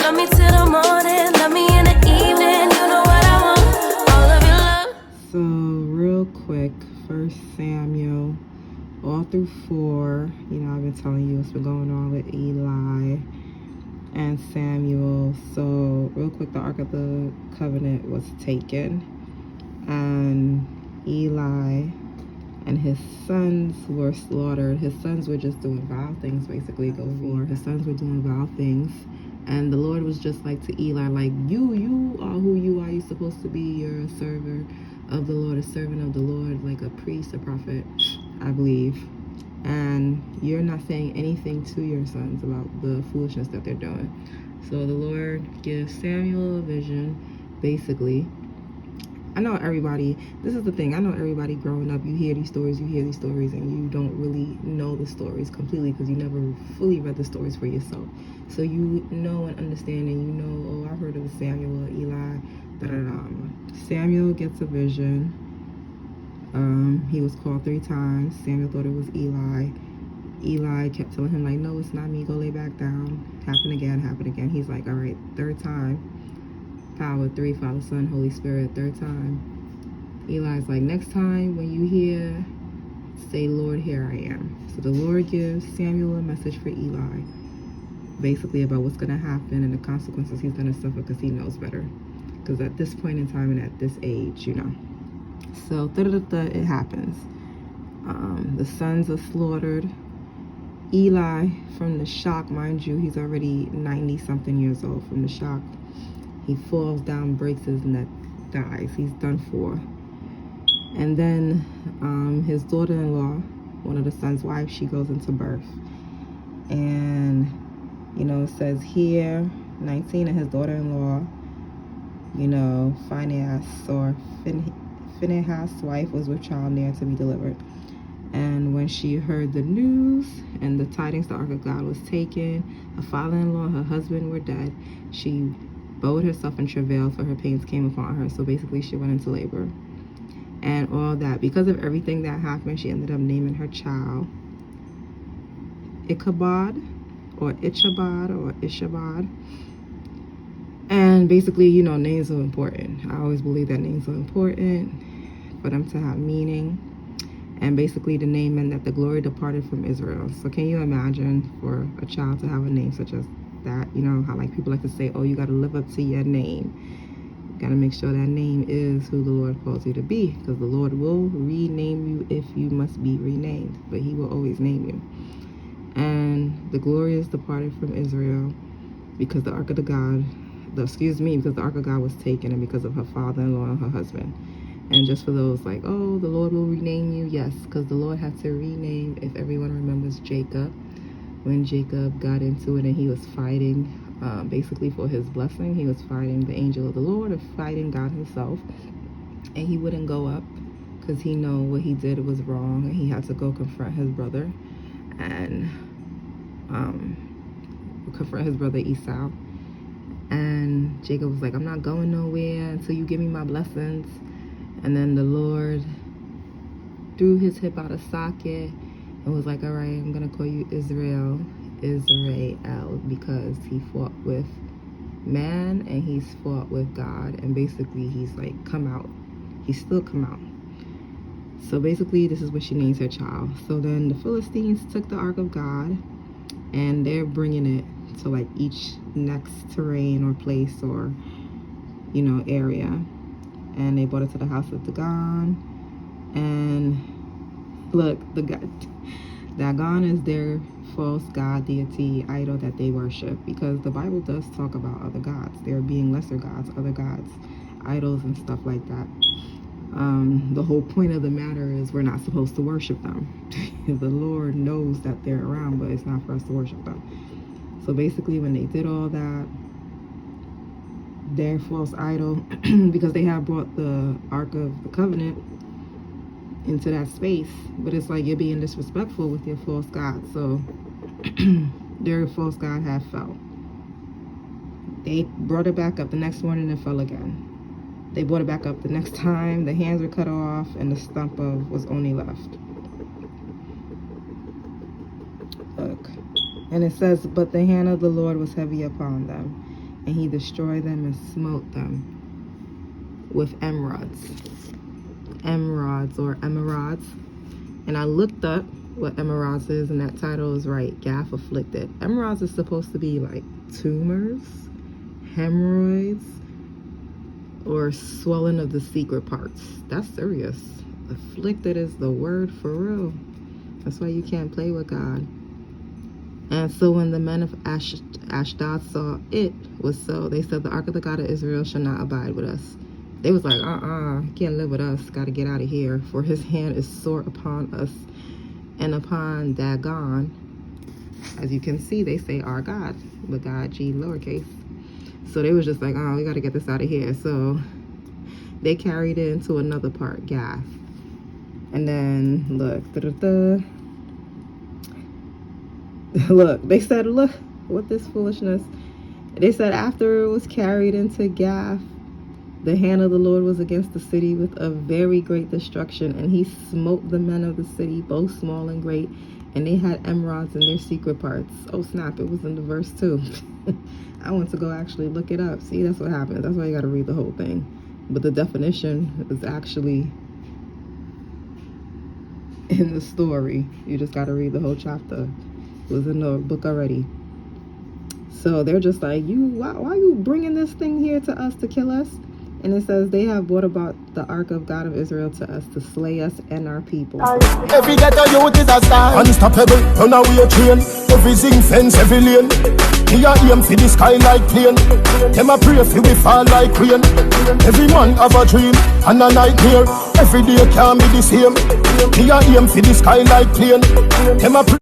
love me till the morning, love me in the evening. You know what I want, all of your love. So real quick, 1 Samuel, all through 4, you know, I've been telling you what's been going on with Eli and Samuel. So real quick, the Ark of the Covenant was taken, and Eli and his sons were slaughtered. His sons were just doing vile things, basically. His sons were doing vile things, and the Lord was just like to Eli, like, you are who you are. You're supposed to be, you're a server of the Lord, a servant of the Lord, like a priest, a prophet, I believe. And you're not saying anything to your sons about the foolishness that they're doing. So the Lord gives Samuel a vision, basically. I know everybody, this is the thing, I know everybody growing up, you hear these stories, and you don't really know the stories completely because you never fully read the stories for yourself. So you know and understand, and you know, oh, I heard of Samuel or Eli, Samuel gets a vision. He was called 3 times. Samuel thought it was Eli. Eli kept telling him, like, no, it's not me, go lay back down. Happen again. He's like, all right, 3rd time. Power, 3, Father, Son, Holy Spirit, 3rd time. Eli's like, next time when you hear, say, Lord, here I am. So the Lord gives Samuel a message for Eli, basically about what's going to happen and the consequences he's going to suffer, because he knows better. Because at this point in time and at this age, you know. So it happens. The sons are slaughtered. Eli, from the shock, mind you, he's already 90-something years old. From the shock, he falls down, breaks his neck, dies. He's done for. And then his daughter-in-law, one of the son's wives, she goes into birth. And, you know, it says here, 19, and his daughter-in-law, you know, Phinehas' wife was with child near to be delivered. And when she heard the news and the tidings the Ark of God was taken, her father-in-law and her husband were dead, she bowed herself in travail, for her pains came upon her. So basically she went into labor. And all that, because of everything that happened, she ended up naming her child Ichabod or Ishabad. And basically, you know, names are important. I always believe that names are important for them to have meaning. And basically the name meant that the glory departed from Israel. So can you imagine for a child to have a name such as that? You know how like people like to say, oh, you got to live up to your name. You got to make sure that name is who the Lord calls you to be, because the Lord will rename you if you must be renamed, but he will always name you. And the glory is departed from Israel because the Ark of because the Ark of God was taken, and because of her father-in-law and her husband. And just for those like, oh, the Lord will rename you. Yes, because the Lord had to rename, if everyone remembers Jacob, when Jacob got into it and he was fighting basically for his blessing. He was fighting the angel of the Lord or fighting God himself. And he wouldn't go up because he knew what he did was wrong. And he had to go confront his brother and confront his brother Esau. And Jacob was like, I'm not going nowhere until you give me my blessings. And then the Lord threw his hip out of socket and was like, all right, I'm going to call you Israel, because he fought with man and he's fought with God. And basically he's like, come out. He's still come out. So basically this is what she names her child. So then the Philistines took the Ark of God and they're bringing it to like each next terrain or place or, you know, area. And they brought it to the house of Dagon. And look, Dagon is their false god, deity, idol that they worship, because the Bible does talk about other gods. There being lesser gods, other gods, idols and stuff like that. The whole point of the matter is we're not supposed to worship them. The Lord knows that they're around, but it's not for us to worship them. So basically when they did all that, their false idol, because they have brought the Ark of the Covenant into that space, but it's like you're being disrespectful with your false god. So their false god had fell. They brought it back up the next morning and fell again. They brought it back up the next time, the hands were cut off and the stump was only left. Look, and it says, but the hand of the Lord was heavy upon them, and he destroyed them and smote them with emerods or emerods. And I looked up what emerods is, and that title is right, Gath afflicted. Emerods is supposed to be like tumors, hemorrhoids, or swelling of the secret parts. That's serious. Afflicted is the word for real. That's why you can't play with God. And so when the men of Ashdod saw it was so, they said, the ark of the God of Israel shall not abide with us. They was like, he can't live with us. Got to get out of here. For his hand is sore upon us and upon Dagon. As you can see, they say our God, but God, G, lowercase. So they was just like, we got to get this out of here. So they carried it into another part, Gath. And then, look, look, they said, look, what this foolishness. They said, after it was carried into Gath, the hand of the Lord was against the city with a very great destruction, and he smote the men of the city, both small and great, and they had emerods in their secret parts. Oh snap, it was in the verse too. I went to go actually look it up. See, that's what happens. That's why you got to read the whole thing. But the definition is actually in the story. You just got to read the whole chapter. It was in the book already. So they're just like, why are you bringing this thing here to us to kill us? And it says, they have brought about the ark of God of Israel to us to slay us and our people. Every ghetto youth is a star. Unstoppable, run away train. Every zinc fence, every lane. Me a aim for the sky like plane. Them a pray for we fall like rain. Every man have a dream and a nightmare. Every day can't be the same. Me a aim for the sky like plane. Them a pray